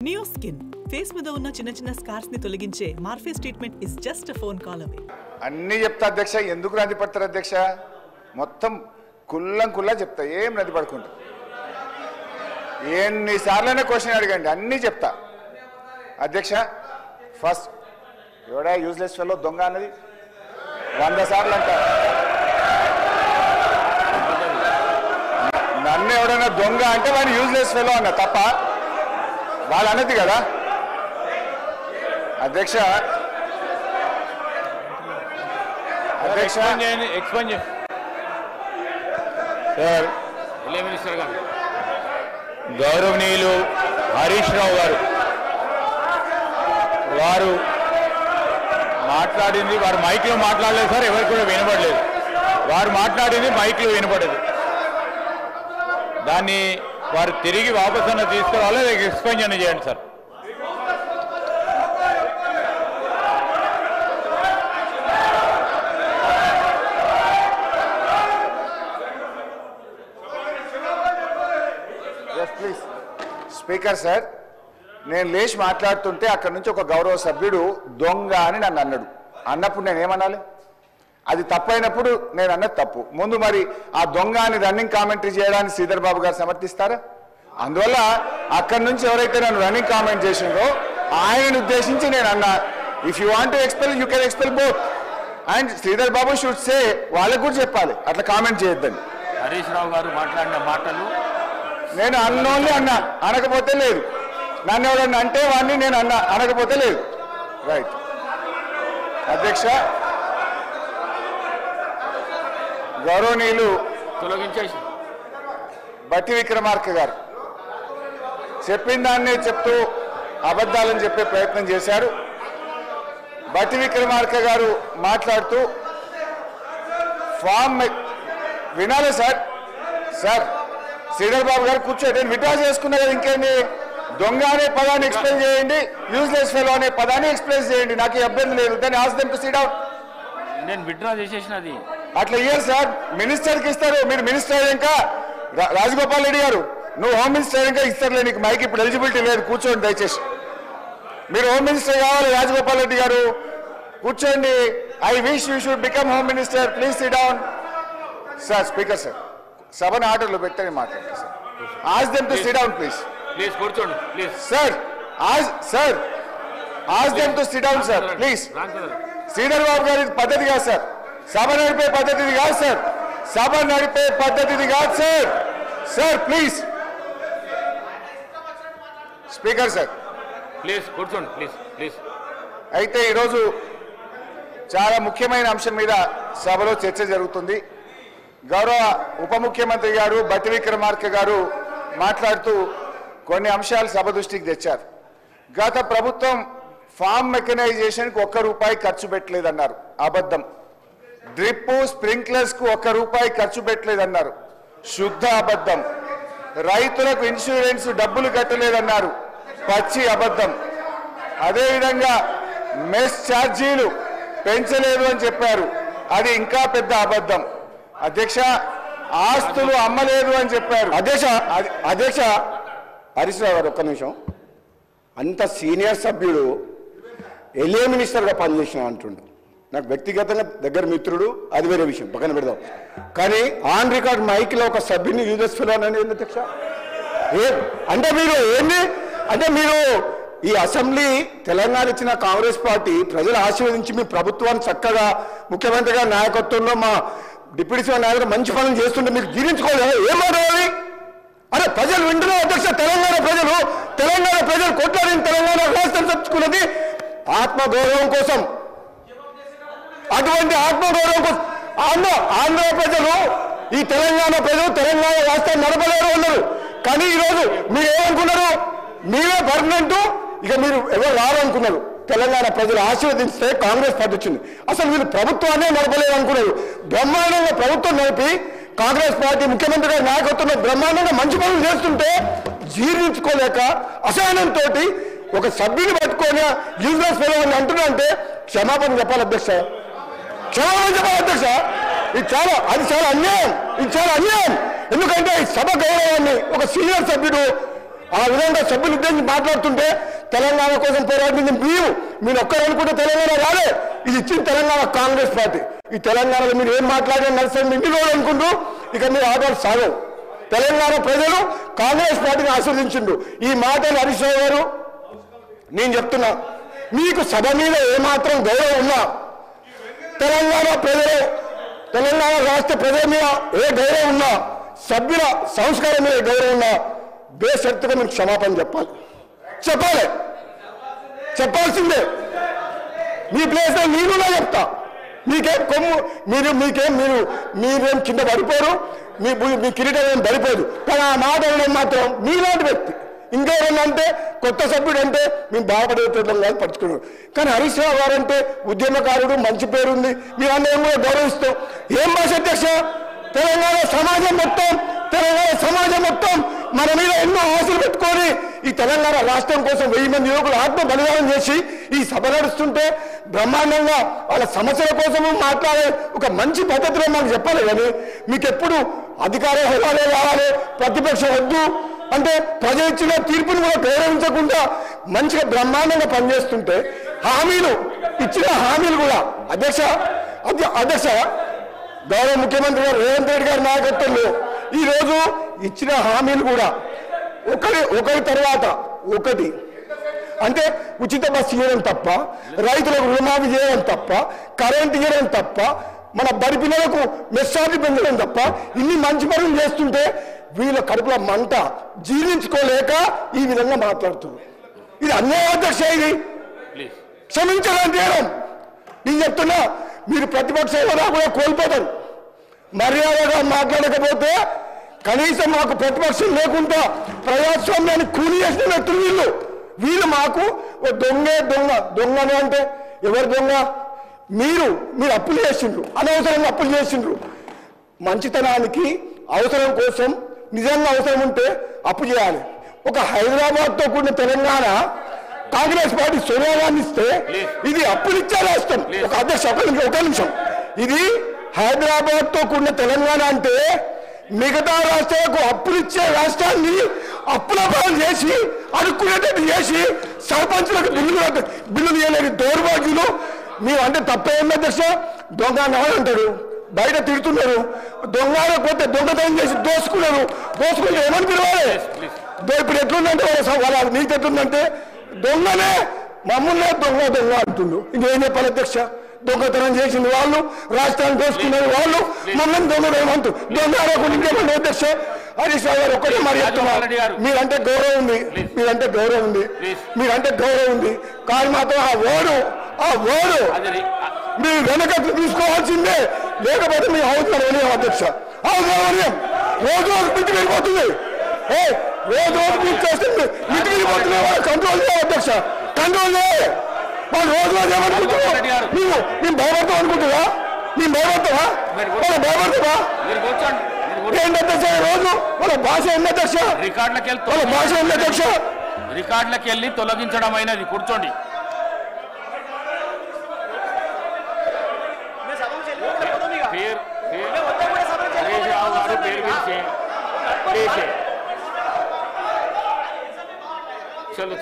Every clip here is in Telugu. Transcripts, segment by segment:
Neo Skin. ఫేస్ మీద ఉన్న చిన్న చిన్న స్కార్స్ ని తొలగించే Morpheus treatment is just a phone call away. అన్నీ చెప్తా అధ్యక్ష, ఎందుకు రాజీ పడతారు అధ్యక్ష? మొత్తం కుల్లా చెప్తా, ఏం రాజీ పడుకుంటా. ఎన్నిసార్లైనా క్వశ్చన్ అడగండి, అన్నీ చెప్తా అధ్యక్ష. ఫస్ట్ ఎవడా యూజ్లెస్ ఫెలో దొంగ అన్నది 100 సార్లు అంటారు. నన్ను ఎవడైనా దొంగ అంటే వాడు యూజ్లెస్ ఫెలో అన్న తప్ప వాళ్ళు అన్నది కదా అధ్యక్ష. అధ్యక్ష సార్, మినిస్టర్ గారు గౌరవనీయులు హరీష్ రావు గారు వారు మాట్లాడింది, వారు మైక్లో మాట్లాడలేదు సార్, ఎవరికి కూడా వినపడలేదు. వారు మాట్లాడింది మైక్లో వినపడదు. దాన్ని వారు తిరిగి వాపసు అన్న తీసుకురావాలి, ఎక్స్ప్లెయిన్ చేయండి సార్. ప్లీజ్ స్పీకర్ సార్, నేను లేచి మాట్లాడుతుంటే అక్కడి నుంచి ఒక గౌరవ సభ్యుడు దొంగ అని నన్ను అన్నాడు. అన్నప్పుడు నేనేమనాలి? అది తప్పైనప్పుడు నేను అన్నది తప్పు. ముందు మరి ఆ దొంగ అని రన్నింగ్ కామెంటరీ చేయడానికి శ్రీధర్ బాబు గారు సమర్థిస్తారా? అందువల్ల అక్కడి నుంచి ఎవరైతే నన్ను రన్నింగ్ కామెంట్ చేసిందో ఆయనను ఉద్దేశించి నేను అన్నా, if you want to expel you can expel both. And Sridhar Babu should say, వాళ్ళకు కూడా చెప్పాలి అట్లా కామెంట్ చేయొద్దని. హరీష్ రావు గారు మాట్లాడిన మాటలు నేను అన్నోన్లీ అన్నా, అనకపోతే లేదు. నన్ను ఎవరన్నా అంటే వాడిని నేను అన్నా, అనకపోతే లేదు. రైట్ అధ్యక్ష. గౌరవనీయులు తొలగించేసి బట్టి విక్రమార్క గారు చెప్పిన దాన్ని చెప్తూ అబద్ధాలని చెప్పే ప్రయత్నం చేశారు. బట్టి విక్రమార్క గారు మాట్లాడుతూ ఫామ్ వినాలి సార్. సార్ శ్రీధర్ బాబు గారు కూర్చోండి, నేను విడ్రా చేసుకున్నా కదా, ఇంకేంటి? దొంగ అనే పదాన్ని ఎక్స్ప్లెయిన్ చేయండి, యూజ్లెస్ ఫెలో అనే పదాన్ని ఎక్స్ప్లెయిన్ చేయండి, నాకు ఇబ్బంది లేదు. దాన్ని ask them to sit down. నేను విడ్రా చేసేసినది అట్లా ఇయ్యారు సార్, మినిస్టర్కి ఇస్తారు. మీరు మినిస్టర్ ఇంకా రాజగోపాల్ రెడ్డి గారు, నువ్వు హోమ్ మినిస్టర్ ఇంకా ఇస్తారులే, నీకు మైక్ ఇప్పుడు ఎలిజిబిలిటీ లేదు, కూర్చోండి దయచేసి. మీరు హోమ్ మినిస్టర్ కావాలి రాజగోపాల్ రెడ్డి గారు, కూర్చోండి. I wish you should become home minister, please sit down. Sir speaker sir, సభను ఆర్డర్లో పెట్టని మాట్లాడండి sir. Ask them to sit down please. Please కూర్చోండి please. Sir ask them to sit down sir please. Sridhar Babu గారి పద్ధతి కాదు సార్, సభ నడిపే పద్ధతిది కాదు సార్, సభ నడిపే పద్ధతిది కాదు sir. Sir please speaker sir please కూర్చోండి ప్లీజ్. అయితే ఈరోజు చాలా ముఖ్యమైన అంశం మీద సభలో చర్చ జరుగుతుంది. గౌరవ ఉప ముఖ్యమంత్రి గారు బట్టి విక్రమార్క గారు మాట్లాడుతూ కొన్ని అంశాలు సభ దృష్టికి తెచ్చారు. గత ప్రభుత్వం ఫామ్ మెకనైజేషన్కి ₹1 ఖర్చు పెట్టలేదన్నారు, అబద్ధం. డ్రిప్ స్ప్రింక్లర్స్ కు ₹1 ఖర్చు పెట్టలేదన్నారు, శుద్ధ అబద్ధం. రైతులకు ఇన్సూరెన్స్ డబ్బులు కట్టలేదన్నారు, పచ్చి అబద్ధం. అదేవిధంగా మెస్ ఛార్జీలు పెంచలేదు అని చెప్పారు, అది ఇంకా పెద్ద అబద్ధం. అధ్యక్ష, ఆస్తులు అమ్మలేదు అని చెప్పారు. అధ్యక్ష హరీష్ రావు గారు ఒక్క నిమిషం. అంత సీనియర్ సభ్యుడు ఎల్ఏ మినిస్టర్గా పనిచేసిన అంటుండు. నాకు వ్యక్తిగతంగా దగ్గర మిత్రుడు, అది వేరే విషయం, పక్కన పెడదాం. కానీ ఆన్ రికార్డ్ మైక్లో ఒక సభ్యుని యూజెస్ ఫెలో అనేది ఏంది అధ్యక్ష? అంటే మీరు ఏంది అంటే మీరు ఈ అసెంబ్లీ తెలంగాణ ఇచ్చిన కాంగ్రెస్ పార్టీ ప్రజలు ఆశీర్వదించి మీ ప్రభుత్వాన్ని చక్కగా ముఖ్యమంత్రి గారి నాయకత్వంలో మా డిప్యూటీ సీఎం నాయకులు మంచి పనులు చేస్తుంటే మీకు జీర్ణించుకోలేదు. ఏమవుతుంది? అరే ప్రజలు వింటున్నారు అధ్యక్ష, తెలంగాణ ప్రజలు కొట్లాడిన తెలంగాణ రాష్ట్రం తెచ్చుకున్నది ఆత్మగౌరవం కోసం. అటువంటి ఆత్మగౌరవం కోసం ఆంధ్ర ప్రజలు, ఈ తెలంగాణ ప్రజలు తెలంగాణ రాష్ట్రాన్ని నడపలేరు ఉన్నారు. కానీ ఈరోజు మీరు ఏమనుకున్నారు? మీరే పర్మనెంట్, ఇక మీరు ఎవరు రావాలనుకున్నారు. తెలంగాణ ప్రజలు ఆశీర్వదిస్తే కాంగ్రెస్ పార్టీ వచ్చింది. అసలు మీరు ప్రభుత్వాన్ని నడపలేదు అనుకున్నారు. బ్రహ్మాండంగా ప్రభుత్వం నడిపి కాంగ్రెస్ పార్టీ ముఖ్యమంత్రి గారి నాయకత్వంలో బ్రహ్మాండంగా మంచి పనులు చేస్తుంటే జీర్ణించుకోలేక అసహనంతో ఒక సభ్యుని పట్టుకొని యూజ్లెస్ ఫెలో అని అంటున్నారంటే క్షమాపణ చెప్పాలి అధ్యక్ష, క్షమాపణ చెప్పాలి అధ్యక్ష. ఇది చాలా అన్యాయం. ఎందుకంటే ఈ సభ గౌరవాన్ని ఒక సీనియర్ సభ్యుడు ఆ విధంగా సభ్యులు ఉద్దేశించి మాట్లాడుతుంటే తెలంగాణ కోసం పోరాడింది మీరు ఒక్కరు అనుకుంటే తెలంగాణ రాలే, ఇది ఇచ్చిన తెలంగాణ కాంగ్రెస్ పార్టీ. ఈ తెలంగాణలో మీరు ఏం మాట్లాడినా నడుస్తుంది ఇన్ని రోజులు అనుకుంటూ ఇక మీరు ఆటలు సాగవు. తెలంగాణ ప్రజలు కాంగ్రెస్ పార్టీని ఆస్వాదించిండు. ఈ మాటలు హరీష్ రావు గారు నేను చెప్తున్నా, మీకు సభ మీద ఏమాత్రం గౌరవం ఉన్నా, తెలంగాణ ప్రజలు తెలంగాణ రాష్ట్ర ప్రజల మీద ఏ గౌరవం ఉన్నా, సభ్యుల సంస్కారం మీద గౌరవం ఉన్నా బేషరతుగా మీకు క్షమాపణ చెప్పాల్సిందే. మీ ప్లేస్లో నేనున్నా చెప్తా. మీకేం కొమ్ము మీరేం కింద పడిపోరు, మీ కిరీటం ఏం పడిపోదు. కానీ ఆ మాట అనడం మాత్రం మీలాంటి వ్యక్తి. ఇంకేమన్నంటే కొత్త సభ్యుడు అంటే మేము బాధపడేటం కాదు పట్టుకున్నాడు. కానీ హరీష్ రావు గారు అంటే ఉద్యమకారుడు, మంచి పేరుంది, మీరందరం కూడా గౌరవిస్తాం. ఏం భాష అధ్యక్ష, తెలంగాణ సమాజం మొత్తం మన మీద ఎన్నో ఆశలు పెట్టుకొని ఈ తెలంగాణ రాష్ట్రం కోసం 1000 మంది యువకులు ఆత్మ బలిదానం చేసి ఈ సభ నడుస్తుంటే బ్రహ్మాండంగా వాళ్ళ సమస్యల కోసము మాట్లాడే ఒక మంచి పద్ధతిలో మాకు చెప్పాలి. కానీ మీకు ఎప్పుడు అధికార హోదాలే కావాలి, ప్రతిపక్షం వద్దు అంటే ప్రజలు ఇచ్చిన తీర్పును కూడా గౌరవించకుండా మంచిగా బ్రహ్మాండంగా పనిచేస్తుంటే ఇచ్చిన హామీలు కూడా అధ్యక్ష గౌరవ ముఖ్యమంత్రి గారు రేవంత్ రెడ్డి గారి నాయకత్వంలో ఈరోజు ఇచ్చిన హామీలు కూడా ఒకరి తర్వాత ఒకటి అంటే ఉచిత బస్సు చేయడం తప్ప, రైతులకు రుణమాఫీ చేయడం తప్ప, కరెంటు చేయడం తప్ప, మన బడి పిల్లలకు మెస్సార్జీ పెంచడం తప్ప ఇన్ని మంచి పనులు చేస్తుంటే వీళ్ళ కడుపుల మంట జీర్ణించుకోలేక ఈ విధంగా మాట్లాడుతున్నారు. ఇది అన్యాయం అధ్యక్ష. ఇది క్షమించడం చేయడం. నేను చెప్తున్నా, మీరు ప్రతిపక్ష హోదా కూడా కోల్పోతారు. మర్యాదగా మాట్లాడకపోతే కనీసం మాకు ప్రతిపక్షం లేకుండా ప్రజాస్వామ్యాన్ని కూలి చేసిన వ్యక్తులు వీళ్ళు మాకు దొంగ అంటే ఎవరు దొంగ? మీరు అప్పులు చేసిండ్రు, అనవసరంగా అప్పులు చేసిండ్రు. మంచితనానికి అవసరం కోసం నిజంగా అవసరం ఉంటే అప్పు చేయాలి. ఒక హైదరాబాద్తో కూడిన తెలంగాణ కాంగ్రెస్ పార్టీ సోనియా గాంధీ ఇస్తే ఇది అప్పులు ఇచ్చే రాష్ట్రం. ఒక అధ్యక్ష ఒక నిమిషం, ఇది హైదరాబాద్తో కూడిన తెలంగాణ అంటే మిగతా రాష్ట్రాలకు అప్పులు ఇచ్చే రాష్ట్రాన్ని అప్పుల పాలు చేసి అడుక్కునేటట్టు చేసి సర్పంచులకు బిల్లులు చేయలేని దౌర్భాగ్యులు. మీరు అంటే తప్పేంది అధ్యక్ష? దొంగ అంటాడు, బయట తిడుతున్నారు. దొంగపోతే దొంగతనం చేసి దోసుకుంటే ఏమని పిలవాలి? ఇప్పుడు ఎట్లుందంటే వాళ్ళ నీకు ఎట్లుందంటే దొంగనే మమ్మల్నే దొంగ అంటుండు. ఇంకేం చెప్పాలి అధ్యక్ష? దొంగతనం చేసింది వాళ్ళు, రాష్ట్రాన్ని దోసుకునేది వాళ్ళు, మమ్మల్ని దొంగతనం దొంగ ఇంకేమంటే అధ్యక్ష. హరీష్ రావు గారు ఒక్కటే మరి చెప్తున్నారు, మీరంటే గౌరవం ఉంది, కానీ మాత్రం ఆ ఓడు మీరు వెనక తీసుకోవాల్సిందే, లేకపోతే మీ అవసరం అధ్యక్ష. అవసరం రోజు మిట్టి వెళ్ళిపోతుంది, రోజు మీరు చేస్తుంది మిట్టి వెళ్ళిపోతుంది. కంట్రోల్ చేయాలి అధ్యక్ష, కంట్రోల్ చేయాలి. వాళ్ళు రోజు ఏమనుకుంటున్నారు? మేము భయపడతాం అనుకుంటున్నా? మేము భయపడతావా? వాళ్ళు భయపడతావా? ఏంటి అధ్యక్ష? రోజు వాళ్ళ భాష ఉంది అధ్యక్ష, వాళ్ళ భాష ఉంది అధ్యక్ష. రికార్డులకు వెళ్ళి తొలగించడం అయినది. కూర్చోండి. చలో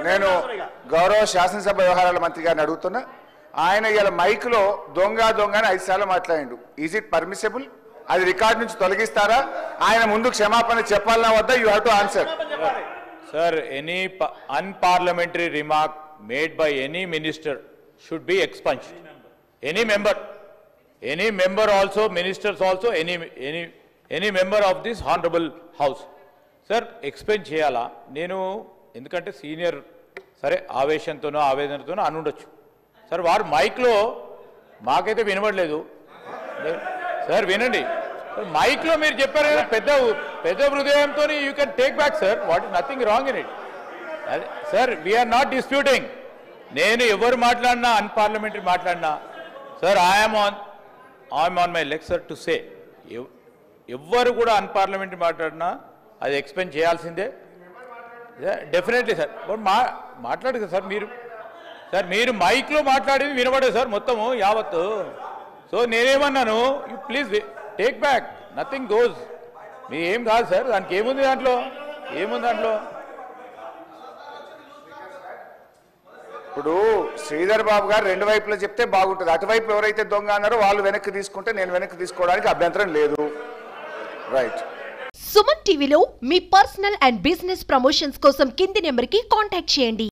నేను గౌరవ శాసనసభ వ్యవహారాల మంత్రి గారిని అడుగుతున్నా. ఆయన ఇలా మైక్ లో దొంగ అని 5 సార్లు మాట్లాడిండు. Is it permissible? అది రికార్డ్ నుంచి తొలగిస్తారా? ఆయన ముందు క్షమాపణ చెప్పాలన్నా వద్దా? You have to answer. Sir, any unparliamentary remark made by any minister should be expunged. Any member also, ministers also, any member of this honorable house. Sir, expunge cheyala. Nenu endukante senior sare aveshantono avedanatono anundachchu. Sir, varu mic lo maakaithe vinabadaledu. Sir, vinandi. Mike లో మీరు చెప్పారు కదా పెద్ద హృదయంతో you can take back sir. What is nothing wrong in it sir. We are not disputing. నేను ఎవరు మాట్లాడినా అన్పార్లమెంటరీ మాట్లాడినా sir I'm on my leg sir to say ఎవ్వరు కూడా అన్పార్లమెంటరీ మాట్లాడినా అది ఎక్స్ప్లెయిన్ చేయాల్సిందే డెఫినెట్లీ సార్. బట్ మాట్లాడదు సార్ మీరు మైక్లో మాట్లాడేది వినబడదు సార్ మొత్తము యావత్తు. సో నేనేమన్నాను, you please take back, nothing goes. మీ ఏం కాదు సార్, దానికి ఏముంది దాంట్లో, ఏముంది దాంట్లో? ఇప్పుడు శ్రీధర్ బాబు గారు రెండు వైపులా చెప్తే బాగుంటుంది. అటువైపు ఎవరైతే దొంగ అన్నారో వాళ్ళు వెనక్కి తీసుకుంటే నేను వెనక్కి తీసుకోవడానికి అభ్యంతరం లేదు. రైట్. సుమన్ టీవీలో మీ పర్సనల్ అండ్ బిజినెస్ ప్రమోషన్స్ కోసం కింది నెంబర్కి కాంటాక్ట్ చేయండి.